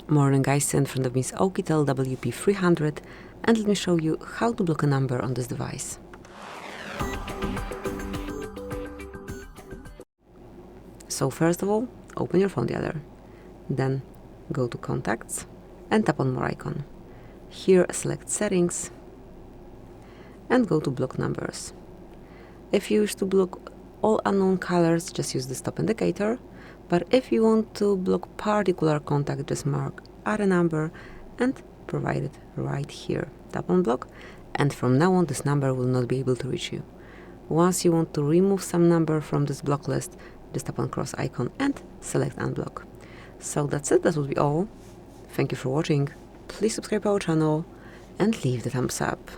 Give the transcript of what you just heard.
Morning guys, in front of me is OUKITEL WP300 and let me show you how to block a number on this device. So first of all, open your phone dialer, then go to Contacts and tap on More icon. Here select Settings and go to Block Numbers. If you wish to block all unknown colors, just use the stop indicator, but if you want to block particular contact, just mark Add a Number and provide it right here. Tap on Block, and from now on this number will not be able to reach you. Once you want to remove some number from this block list, just tap on cross icon and select Unblock. So that's it, that would be all. Thank you for watching. Please subscribe to our channel and leave the thumbs up.